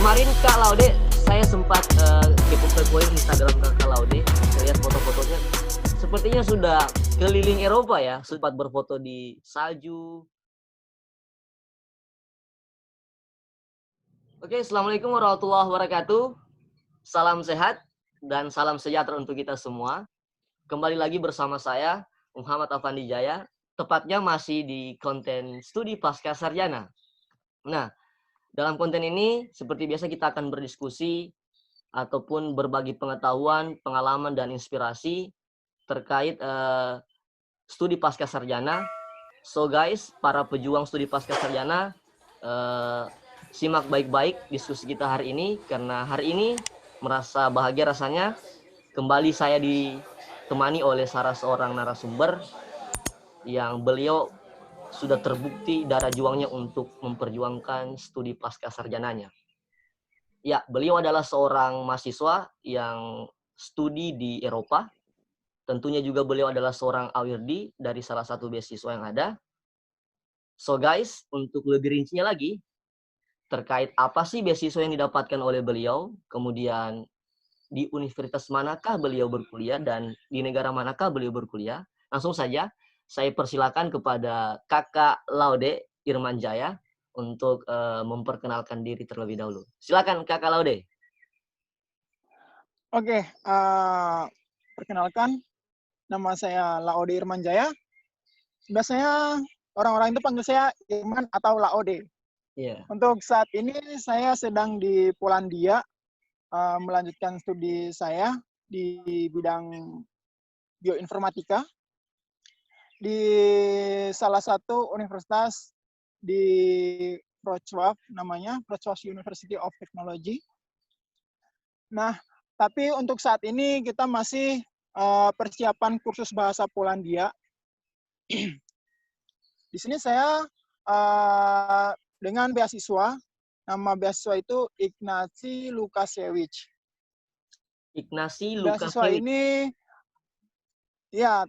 Kemarin Kak Laude, saya sempat kepo-kepoin Instagram Kak Laude, saya lihat foto-fotonya. Sepertinya sudah keliling Eropa ya, sempat berfoto di salju. Oke, Assalamualaikum warahmatullahi wabarakatuh. Salam sehat dan salam sejahtera untuk kita semua. Kembali lagi bersama saya, Muhammad Afandi Jaya, tepatnya masih di konten studi pasca sarjana. Nah, dalam konten ini, seperti biasa kita akan berdiskusi ataupun berbagi pengetahuan, pengalaman, dan inspirasi terkait studi pasca sarjana. So guys, para pejuang studi pasca sarjana, simak baik-baik diskusi kita hari ini, karena hari ini merasa bahagia rasanya kembali saya ditemani oleh salah seorang narasumber yang beliau sudah terbukti darah juangnya untuk memperjuangkan studi pasca sarjananya. Ya, beliau adalah seorang mahasiswa yang studi di Eropa. Tentunya juga beliau adalah seorang awirdi dari salah satu beasiswa yang ada. So guys, untuk lebih rincinya lagi, terkait apa sih beasiswa yang didapatkan oleh beliau, kemudian di universitas manakah beliau berkuliah, dan di negara manakah beliau berkuliah, langsung saja saya persilakan kepada Kakak Laude Irman Jaya untuk memperkenalkan diri terlebih dahulu. Silakan Kakak Laude. Oke, perkenalkan, nama saya Laode Irman Jaya. Biasanya orang-orang itu panggil saya Irman atau Laode. Iya. Untuk saat ini saya sedang di Polandia, melanjutkan studi saya di bidang bioinformatika di salah satu universitas di Wrocław, namanya Wrocław University of Technology. Nah, tapi untuk saat ini kita masih persiapan kursus bahasa Polandia. Di sini saya dengan beasiswa, nama beasiswa itu Ignacy Lukasiewicz. Ignacy Beasiswa Lukasiewicz. ini, ya,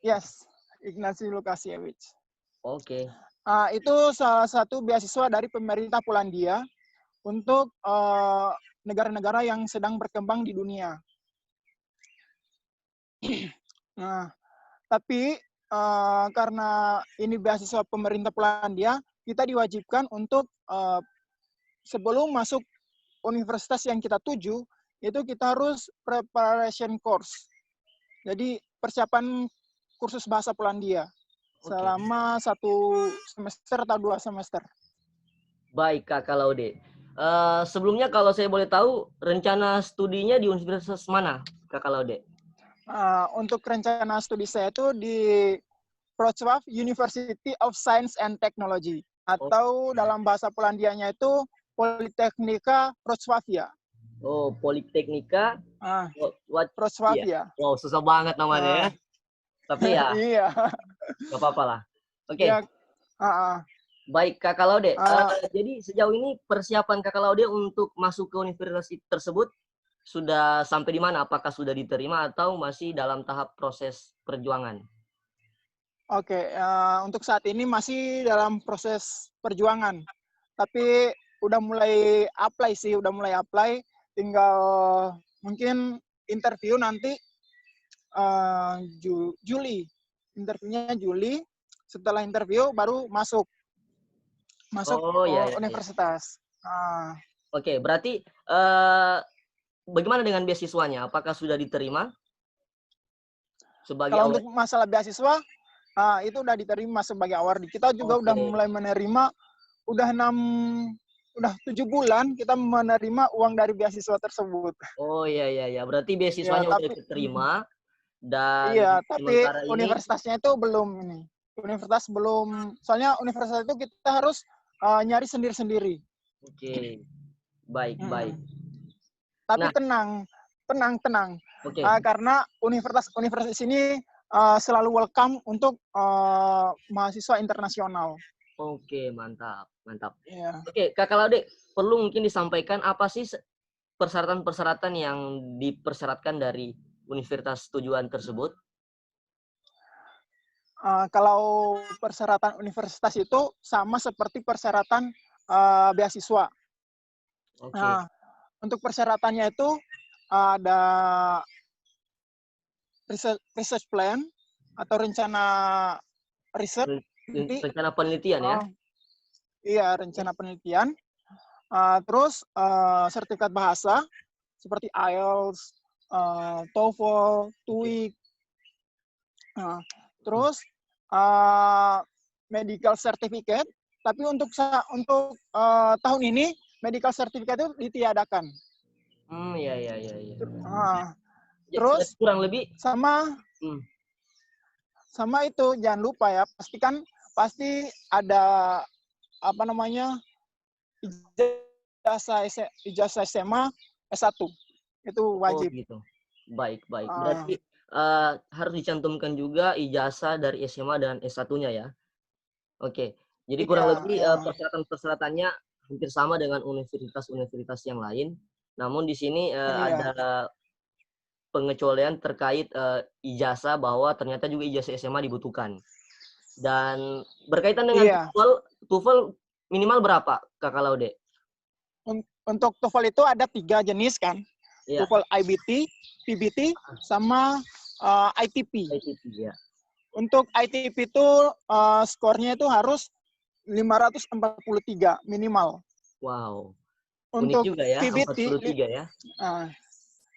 yes, Ignacy Lukasiewicz. Oke. Itu salah satu beasiswa dari pemerintah Polandia untuk negara-negara yang sedang berkembang di dunia. Nah, tapi karena ini beasiswa pemerintah Polandia, kita diwajibkan untuk sebelum masuk universitas yang kita tuju, itu kita harus preparation course. Jadi persiapan kursus bahasa Polandia selama 1 semester atau 2 semester. Baik, Kakak Laude. Sebelumnya kalau saya boleh tahu, rencana studinya di universitas mana, Kakak Laude? Untuk rencana studi saya itu di Wrocław University of Science and Technology, atau dalam bahasa Polandianya itu Politechnika Wrocławia. Oh, Politeknika Wrocławia. Wow, susah banget namanya ya. Tapi ya, iya. nggak apa-apa lah. Oke. Ya, Baik, Kakak Laude. Jadi sejauh ini persiapan Kakak Laude untuk masuk ke universitas tersebut sudah sampai di mana? Apakah sudah diterima atau masih dalam tahap proses perjuangan? Oke, untuk saat ini masih dalam proses perjuangan. Tapi udah mulai apply sih, tinggal mungkin interview nanti Juli. Interviewnya Juli, setelah interview baru masuk universitas. Oke, berarti bagaimana dengan beasiswanya? Apakah sudah diterima? Kalau untuk masalah beasiswa, itu udah diterima sebagai awardee. Kita juga udah mulai menerima, udah 7 bulan kita menerima uang dari beasiswa tersebut. Oh iya. Berarti beasiswanya udah diterima dan iya, tapi sementara universitasnya itu belum ini. Universitas belum, soalnya universitas itu kita harus nyari sendiri-sendiri. Oke. Baik. Tapi tenang. Okay. Karena universitas ini selalu welcome untuk mahasiswa internasional. Oke, mantap. Yeah. Oke, Kakak Laude, perlu mungkin disampaikan apa sih persyaratan-persyaratan yang dipersyaratkan dari universitas tujuan tersebut? Kalau persyaratan universitas itu sama seperti persyaratan beasiswa. Oke. Nah, untuk persyaratannya itu ada research plan atau rencana riset. Nanti Rencana penelitian ya? iya, Oke. rencana penelitian. Terus sertifikat bahasa seperti IELTS, TOEFL, TOEIC. Terus medical certificate. Tapi untuk tahun ini medical certificate itu ditiadakan. Iya, iya, iya, iya. Ya, berarti Terus kurang lebih sama hmm, itu jangan lupa ya, pasti ada apa namanya ijazah SMA S1 itu oh wajib. gitu. Baik, baik. Uh, Berarti harus dicantumkan juga ijazah dari SMA dan S1-nya ya. Oke. Jadi kurang iya, lebih ya, persyaratan-persyaratannya hampir sama dengan universitas-universitas yang lain. Namun di sini iya, ada pengecualian terkait ijazah bahwa ternyata juga ijazah SMA dibutuhkan. Dan berkaitan dengan iya. TOEFL minimal berapa, Kakak Laude? Untuk TOEFL itu ada 3 jenis kan, Iya, TOEFL IBT, PBT, sama ITP. ITP ya. Untuk ITP itu skornya itu harus 543 minimal. Wow, unik Untuk juga ya, PBT, 43 ya.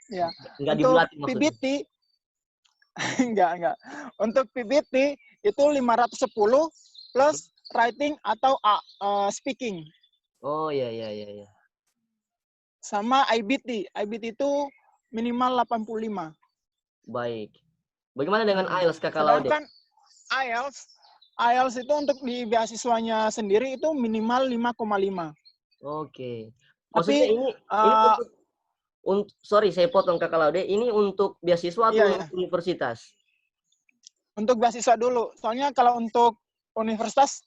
ya. Nggak Untuk dibulat maksudnya. PBT enggak. Untuk PBT itu 510 plus writing atau speaking. Oh iya, iya, iya, iya. Sama IBT. IBT itu minimal 85. Baik. Bagaimana dengan IELTS, Kakak Laude? Sedangkan IELTS itu untuk di beasiswanya sendiri itu minimal 5,5. Oke. Maksudnya Tapi ini untuk sorry saya potong Kakak Laude, ini untuk beasiswa iya atau ya, universitas? untuk beasiswa dulu. Soalnya kalau untuk universitas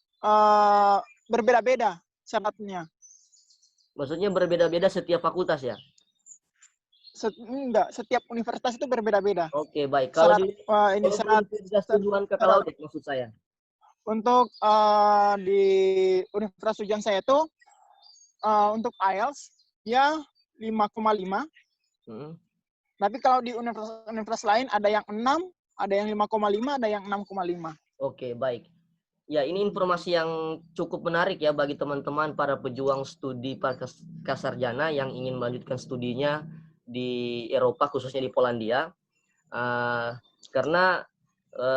berbeda-beda syaratnya. Maksudnya berbeda-beda setiap fakultas ya? Enggak, setiap universitas itu berbeda-beda. Oke, baik. Kalau Syarat di ini universitas tujuan Kakak syarat Laude maksud saya. untuk di universitas tujuan saya itu untuk IELTS ya 5,5. Hmm. Tapi kalau di universitas lain ada yang 6, ada yang 5,5, ada yang 6,5. Oke, baik. Ya, ini informasi yang cukup menarik ya bagi teman-teman para pejuang studi praksarjana yang ingin melanjutkan studinya di Eropa, khususnya di Polandia. Karena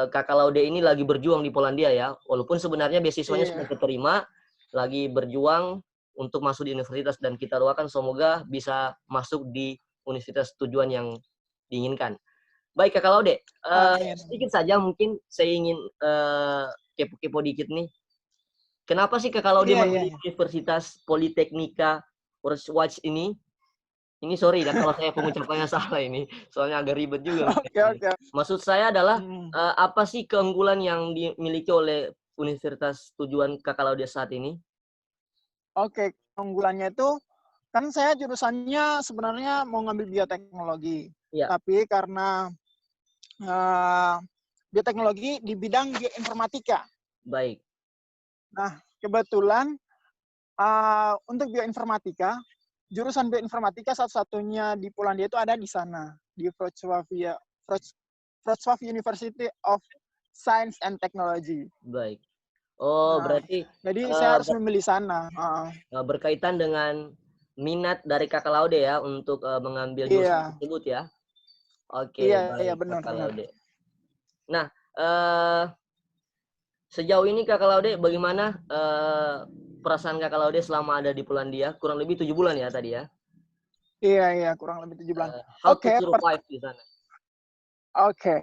Kakak Laude ini lagi berjuang di Polandia ya, walaupun sebenarnya beasiswanya sudah Iya. diterima, lagi berjuang untuk masuk di universitas dan kita doakan semoga bisa masuk di universitas tujuan yang diinginkan. Baik Kakak Laude, Amin. sedikit saja mungkin saya ingin kepo-kepo dikit nih. Kenapa sih Kakak Laude Iya. memilih Universitas Politeknika Wrocław ini? Ini sorry ya kalau saya pengucapannya salah ini, soalnya agak ribet juga. Oke. Maksud saya adalah Hmm. apa sih keunggulan yang dimiliki oleh universitas tujuan Kakak Laude saat ini? Oke, keunggulannya itu kan saya jurusannya sebenarnya mau ngambil bioteknologi. Ya, Tapi karena bioteknologi di bidang bioinformatika. baik. Nah, kebetulan untuk bioinformatika, jurusan bioinformatika satu-satunya di Polandia itu ada di sana, di Wrocław University of Science and Technology. Baik. Oh, Nah, berarti jadi saya harus memilih sana. berkaitan dengan minat dari Kakak Laude ya untuk mengambil jurusan Iya, tersebut ya. Oke, iya baik Kakak benar. Laude. Nah, sejauh ini Kakak Laude bagaimana perasaan Kakak Laude selama ada di Polandia? Kurang lebih 7 bulan ya tadi ya. Iya, kurang lebih 7 bulan. How to Oke, survive di sana? Oke.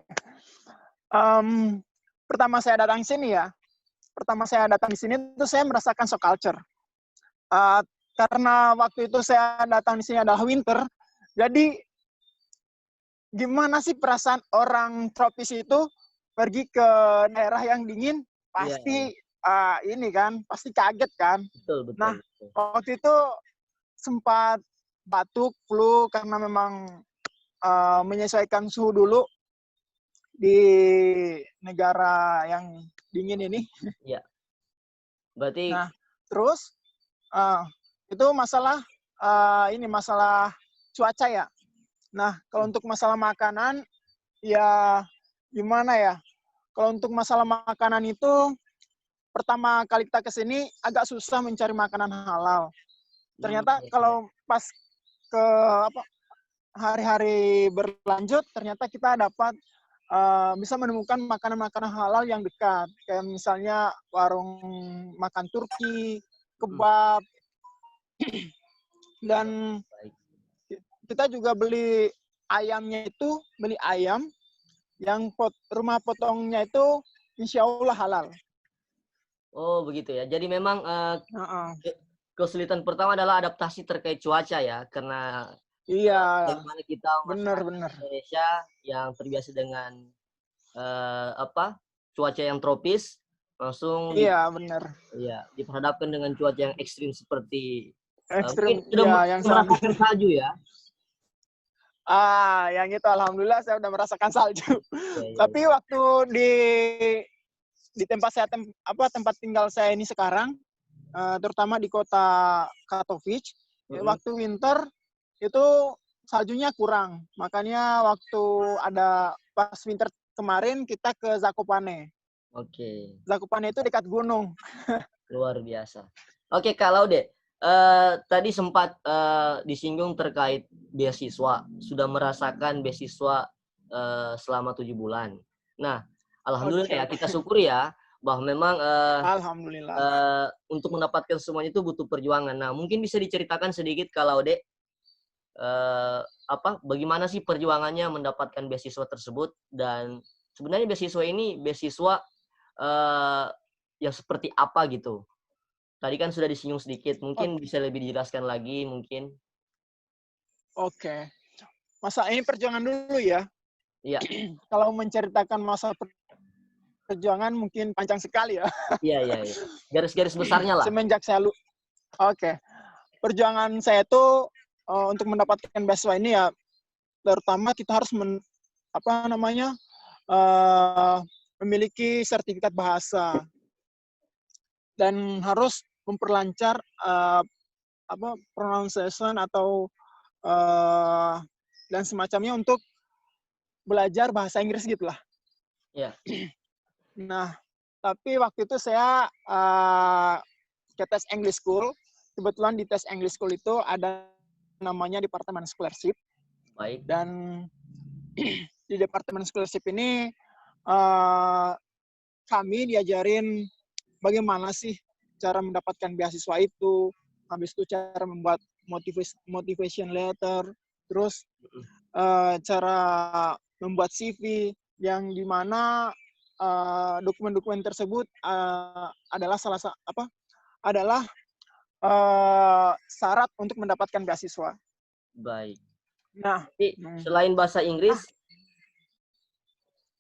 Pertama saya datang di sini tuh saya merasakan shock culture. Karena waktu itu saya datang di sini adalah winter, jadi gimana sih perasaan orang tropis itu pergi ke daerah yang dingin, Iya, iya. pasti pasti kaget kan. Betul, betul, Nah, betul. waktu itu sempat batuk, flu karena memang menyesuaikan suhu dulu di negara yang dingin ini. Iya. Berarti Nah, terus itu masalah ini masalah cuaca ya. Nah, kalau untuk masalah makanan, ya gimana ya? Kalau untuk masalah makanan itu, pertama kali kita ke sini agak susah mencari makanan halal. Ternyata Iya, iya. kalau pas ke hari-hari berlanjut, ternyata kita dapat bisa menemukan makanan-makanan halal yang dekat. Kayak misalnya warung makan Turki, Hmm, kebab, baik, dan baik. kita juga beli beli ayam yang rumah potongnya itu insya Allah halal. Oh, begitu ya. Jadi memang Heeh. ke kesulitan pertama adalah adaptasi terkait cuaca ya, karena Iya, bagaimana kita masyarakat benar-benar. Indonesia yang terbiasa dengan apa, cuaca yang tropis, langsung Iya, benar. diperhadapkan dengan cuaca yang ekstrim seperti, Ekstrim, mungkin sudah ya yang sangat. merasakan salju ya? Yang itu alhamdulillah saya udah merasakan salju. Iya, iya, Tapi iya. waktu di tempat tinggal saya ini sekarang, terutama di kota Katowice, Mhm, waktu winter itu saljunya kurang. Makanya waktu ada pas winter kemarin kita ke Zakopane. oke, Zakopane itu dekat gunung. luar biasa. Oke, Kak Laude, tadi sempat, disinggung terkait beasiswa, sudah merasakan beasiswa, selama 7 bulan. Nah, alhamdulillah Oke, ya, oke. kita syukuri ya, bahwa memang, Alhamdulillah. untuk mendapatkan semuanya itu butuh perjuangan. Nah, mungkin bisa diceritakan sedikit Kak Laude, bagaimana sih perjuangannya mendapatkan beasiswa tersebut dan sebenarnya beasiswa ini beasiswa, eee, yang seperti apa gitu? Tadi kan sudah disinggung sedikit, mungkin Oke, bisa lebih dijelaskan lagi mungkin? oke. Masa ini perjuangan dulu ya. Iya, Kalau menceritakan masa perjuangan mungkin panjang sekali ya. iya, iya, iya. Garis-garis besarnya lah. Semenjak oke. Perjuangan saya itu untuk mendapatkan beasiswa ini ya, terutama kita harus eh, memiliki sertifikat bahasa dan harus memperlancar pronunciation atau eh, dan semacamnya untuk belajar bahasa Inggris gitulah. Iya, Nah, tapi waktu itu saya ke tes English School. Kebetulan di tes English School itu ada namanya Departemen Scholarship. baik. Dan di Departemen Scholarship ini uh, kami diajarin bagaimana sih cara mendapatkan beasiswa itu, habis itu cara membuat motivation letter, terus Mhm. cara membuat CV yang dimana dokumen-dokumen tersebut adalah adalah syarat untuk mendapatkan beasiswa. Baik. Nah, Tapi hmm, selain bahasa nah, Inggris,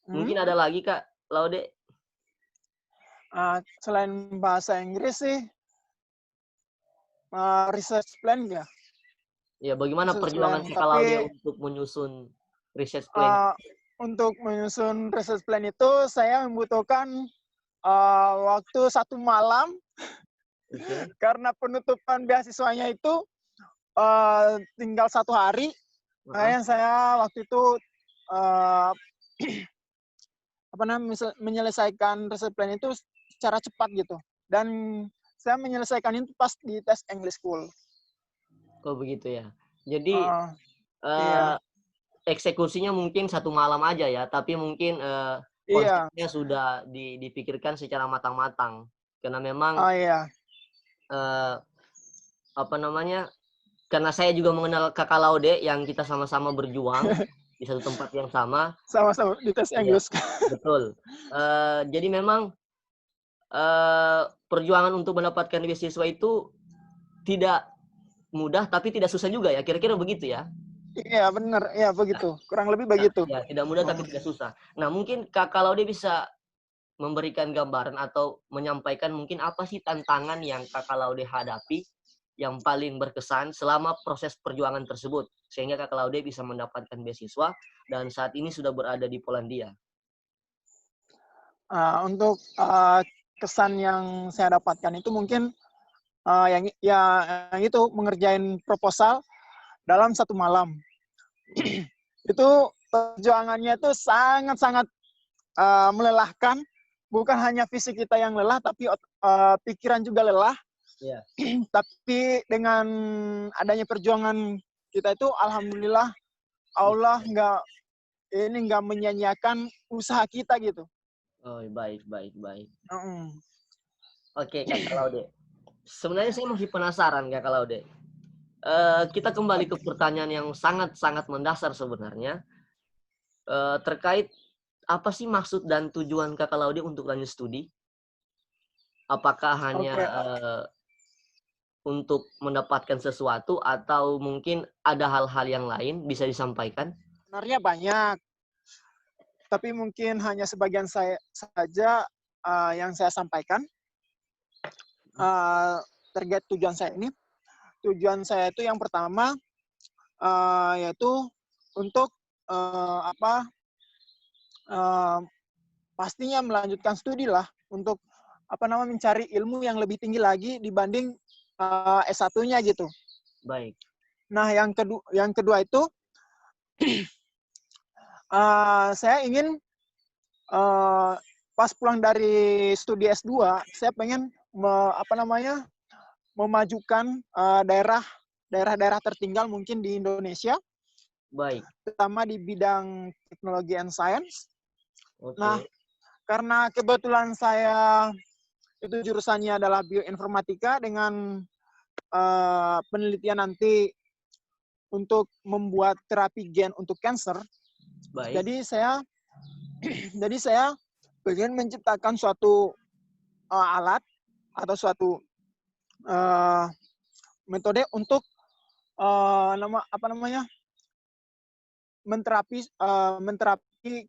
hmm, mungkin ada lagi Kak Laude? selain bahasa Inggris sih, research plan ya, Ya, bagaimana research perjuangan plan. Kakak Laude Tapi untuk menyusun research plan? uh, untuk menyusun research plan itu saya membutuhkan waktu 1 malam Oke. karena penutupan beasiswanya itu tinggal 1 hari. Heeh. Makanya saya waktu itu uh, menyelesaikan research plan itu secara cepat gitu. Dan saya menyelesaikan itu pas di tes English School. Oh, begitu ya. Jadi, Uh, eee, iya, eksekusinya mungkin 1 malam aja ya, tapi mungkin, iya, konsepnya sudah dipikirkan secara matang-matang. Karena memang, oh iya, eee, apa namanya, karena saya juga mengenal Kakak Laude yang kita sama-sama berjuang di satu tempat yang sama. sama-sama di tes Iya, English. betul. Jadi memang, perjuangan untuk mendapatkan beasiswa itu tidak mudah, tapi tidak susah juga ya, kira-kira begitu ya? Iya, benar. Iya, begitu. Kurang lebih begitu. Ya, tidak mudah Oh. tapi tidak susah. Nah, mungkin Kakak Laude bisa memberikan gambaran atau menyampaikan mungkin apa sih tantangan yang Kakak Laude hadapi yang paling berkesan selama proses perjuangan tersebut, sehingga Kakak Laude bisa mendapatkan beasiswa dan saat ini sudah berada di Polandia? Untuk kesan yang saya dapatkan itu mungkin yang itu mengerjain proposal dalam 1 malam. Itu perjuangannya itu sangat-sangat melelahkan. Bukan hanya fisik kita yang lelah, tapi pikiran juga lelah. Iya. Tapi dengan adanya perjuangan kita itu, alhamdulillah Allah nggak menyia-nyiakan usaha kita gitu. Oh, baik, baik, baik. Mm. Oke, Kakak Laude. Sebenarnya saya masih penasaran, Kakak Laude. Kita kembali ke pertanyaan yang sangat-sangat mendasar sebenarnya. Terkait apa sih maksud dan tujuan Kakak Laude untuk lanjut studi? Apakah hanya untuk mendapatkan sesuatu atau mungkin ada hal-hal yang lain bisa disampaikan? Sebenarnya banyak, tapi mungkin hanya sebagian saja yang saya sampaikan. Terkait tujuan saya ini, tujuan saya itu yang pertama yaitu untuk pastinya melanjutkan studi lah, untuk mencari ilmu yang lebih tinggi lagi dibanding S1-nya gitu. Baik. Nah, yang kedua itu saya ingin pas pulang dari studi S2, saya pengen memajukan daerah-daerah tertinggal mungkin di Indonesia. Baik. Terutama di bidang teknologi and science. Oke. Nah, karena kebetulan saya itu jurusannya adalah bioinformatika dengan penelitian nanti untuk membuat terapi gen untuk kanker. Baik. Jadi saya ingin menciptakan suatu alat atau suatu metode untuk menterapi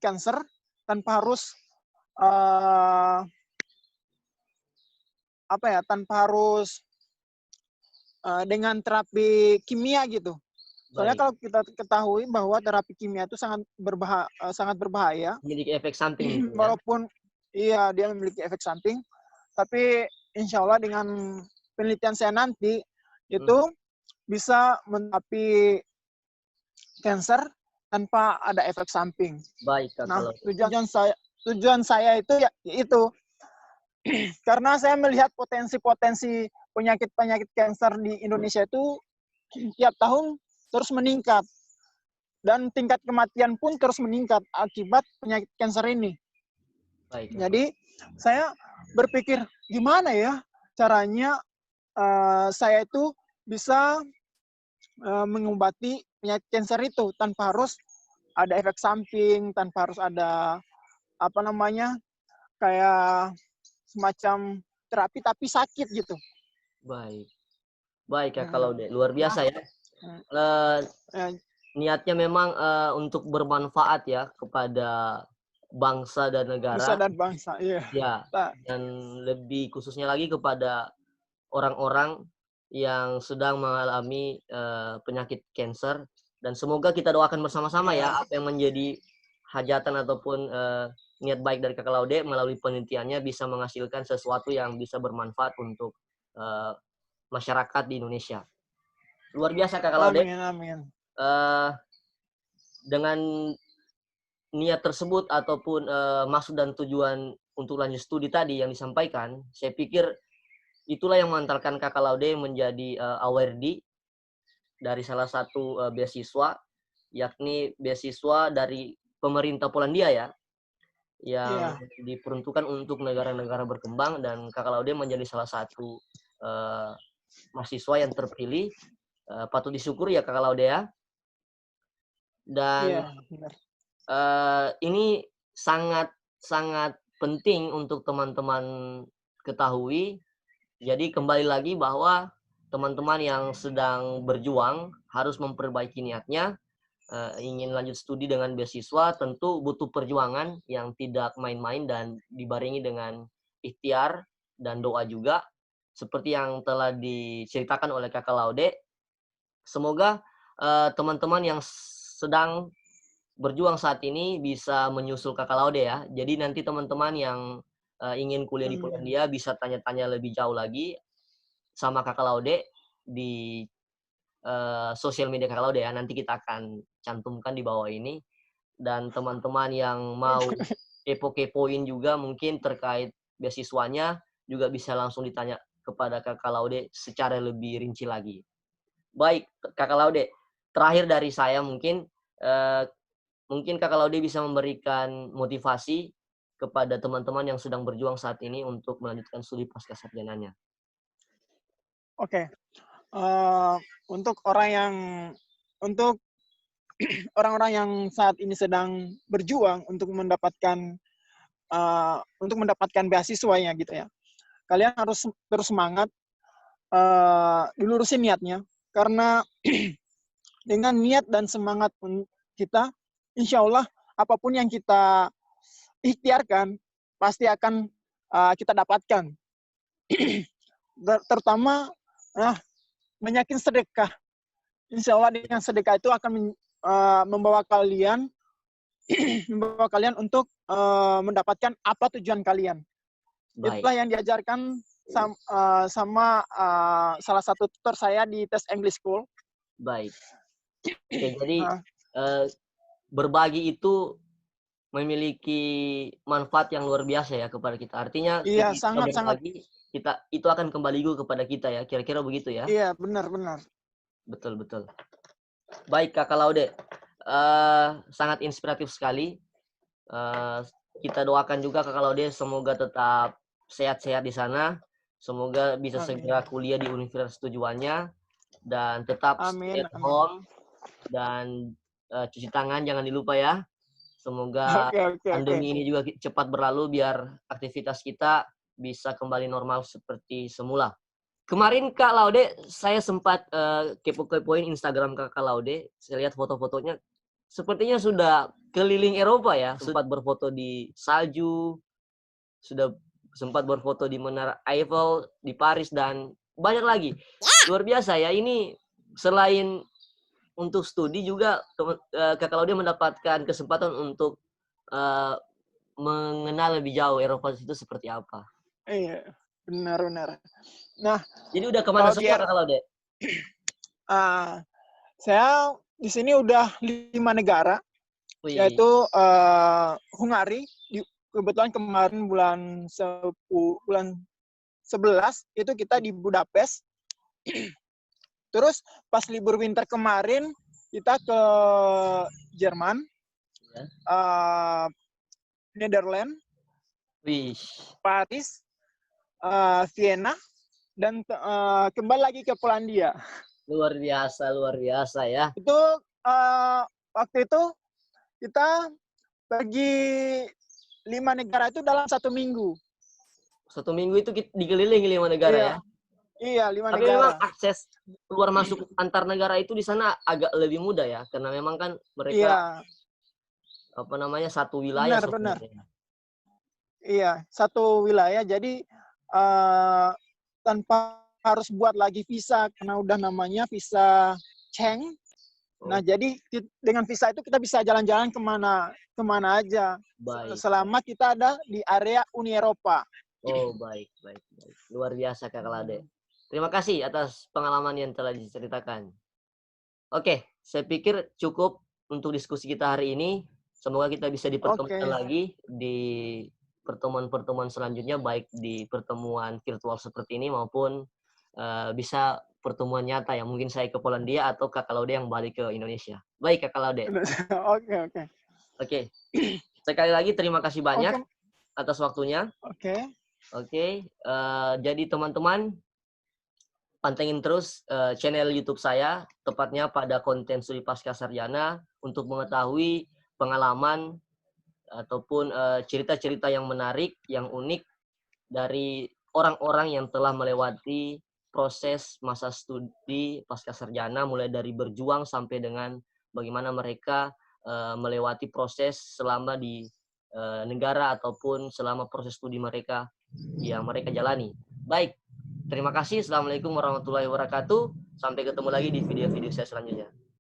kanker tanpa harus dengan terapi kimia gitu. Soalnya kalau kita ketahui bahwa terapi kimia itu sangat berbahaya. Memiliki efek samping. Walaupun iya dia memiliki efek samping, tapi insya Allah dengan penelitian saya nanti itu bisa menterapi kanker tanpa ada efek samping. Baik, Nah, kalau tujuan saya itu ya itu karena saya melihat potensi penyakit kanker di Indonesia itu tiap tahun terus meningkat, dan tingkat kematian pun terus meningkat akibat penyakit kanker ini. Baik. Jadi saya berpikir gimana ya caranya saya itu bisa mengobati penyakit kanker itu tanpa harus ada efek samping, tanpa harus ada kayak semacam terapi tapi sakit gitu. Baik. Baik, Kak Laude. Luar biasa ya. Niatnya memang untuk bermanfaat ya kepada bangsa dan negara. Bangsa dan bangsa, iya. Ya, dan lebih khususnya lagi kepada orang-orang yang sedang mengalami penyakit kanker, dan semoga kita doakan bersama-sama ya apa yang menjadi hajatan ataupun niat baik dari Kakak Laude melalui penelitiannya bisa menghasilkan sesuatu yang bisa bermanfaat untuk masyarakat di Indonesia. Luar biasa Kakak Laude. Amin. Dengan niat tersebut ataupun maksud dan tujuan untuk lanjut studi tadi yang disampaikan, saya pikir itulah yang mengantarkan Kakak Laude menjadi awardee dari salah satu beasiswa, yakni beasiswa dari pemerintah Polandia ya, yang diperuntukkan untuk negara-negara berkembang, dan Kakak Laude menjadi salah satu mahasiswa yang terpilih. Patut disyukuri ya Kakak Laude ya. Dan ini sangat penting untuk teman-teman ketahui. Jadi kembali lagi bahwa teman-teman yang sedang berjuang harus memperbaiki niatnya. Ingin lanjut studi dengan beasiswa tentu butuh perjuangan yang tidak main-main dan dibarengi dengan ikhtiar dan doa juga. Seperti yang telah diceritakan oleh Kakak Laude. Semoga teman-teman yang sedang berjuang saat ini bisa menyusul Kakak Laude ya. Jadi nanti teman-teman yang ingin kuliah di Polandia bisa tanya-tanya lebih jauh lagi sama Kakak Laude di sosial media Kakak Laude ya. Nanti kita akan cantumkan di bawah ini. Dan teman-teman yang mau kepo-kepoin juga mungkin terkait beasiswanya juga bisa langsung ditanya kepada Kakak Laude secara lebih rinci lagi. Baik, Kakak Laude, terakhir dari saya mungkin mungkin Kakak Laude bisa memberikan motivasi kepada teman-teman yang sedang berjuang saat ini untuk melanjutkan studi pascasarjananya. Oke. Untuk untuk orang-orang yang saat ini sedang berjuang untuk mendapatkan beasiswanya gitu ya. Kalian harus terus semangat, dilurusin niatnya, karena dengan niat dan semangat kita, insya Allah apapun yang kita ikhtiarkan pasti akan kita dapatkan. Terutama banyakin sedekah. Insya Allah dengan sedekah itu akan membawa kalian untuk mendapatkan apa tujuan kalian. Baik, Itulah yang diajarkan sama salah satu tutor saya di tes English School. baik. Oke, jadi Nah, berbagi itu memiliki manfaat yang luar biasa ya kepada kita. Artinya iya, ketika kita sangat-sangat. berbagi, itu akan kembali juga kepada kita ya. Kira-kira begitu ya? Iya, benar-benar. Betul, betul. Baik, Kakak Laude. Sangat inspiratif sekali. Kita doakan juga Kakak Laude semoga tetap sehat-sehat di sana. Semoga bisa segera Amin. kuliah di universitas tujuannya dan tetap stay Amin, at amin. home dan cuci tangan jangan dilupa ya. Semoga Oke, oke, oke. pandemi ini juga cepat berlalu biar aktivitas kita bisa kembali normal seperti semula. Kemarin Kak Laude, saya sempat kepo-kepoin Instagram Kakak Laude. Saya lihat foto-fotonya, sepertinya sudah keliling Eropa ya. Sempat berfoto di salju, sudah sempat berfoto di Menara Eiffel, di Paris, dan banyak lagi. Luar biasa ya, ini selain untuk studi juga Kakak Laude mendapatkan kesempatan untuk mengenal lebih jauh Eropa itu seperti apa. Iya, benar-benar. Nah, Jadi udah kemana Pak semua Pierre, Kakak Laude? saya di sini udah 5 negara, Wih, yaitu Hungari. Kebetulan kemarin bulan 11 itu kita di Budapest. Terus pas libur winter kemarin kita ke Jerman, ya. Netherlands, Wih, Paris, Vienna, dan kembali lagi ke Polandia. luar biasa ya. Itu waktu itu kita pergi 5 negara itu dalam 1 minggu. 1 minggu itu dikelilingi 5 negara Iya, ya. iya 5 Tapi memang negara. akses keluar masuk antar negara itu di sana agak lebih mudah ya, karena memang kan mereka Iya, apa namanya satu wilayah benar-benar. sebenarnya. Iya, satu wilayah. Jadi tanpa harus buat lagi visa karena udah namanya visa Schengen. Nah, Oh, jadi dengan visa itu kita bisa jalan-jalan kemana aja baik. selama kita ada di area Uni Eropa. Oh, baik, baik, baik. Luar biasa Kak Lade. Terima kasih atas pengalaman yang telah diceritakan. Oke, saya pikir cukup untuk diskusi kita hari ini. Semoga kita bisa dipertemukan Oke, lagi di pertemuan-pertemuan selanjutnya, baik di pertemuan virtual seperti ini maupun bisa pertemuan nyata yang mungkin saya ke Polandia atau Kakak Laude yang balik ke Indonesia. Baik Kakak Laude. oke, oke, Oke, sekali lagi terima kasih banyak oke, atas waktunya. oke, Oke, jadi teman-teman pantengin terus channel YouTube saya, tepatnya pada konten Studi Pasca Sarjana untuk mengetahui pengalaman ataupun cerita-cerita yang menarik, yang unik dari orang-orang yang telah melewati proses masa studi pasca sarjana, mulai dari berjuang sampai dengan bagaimana mereka melewati proses selama di negara ataupun selama proses studi mereka yang mereka jalani. Baik, terima kasih. Assalamualaikum warahmatullahi wabarakatuh. Sampai ketemu lagi di video-video saya selanjutnya.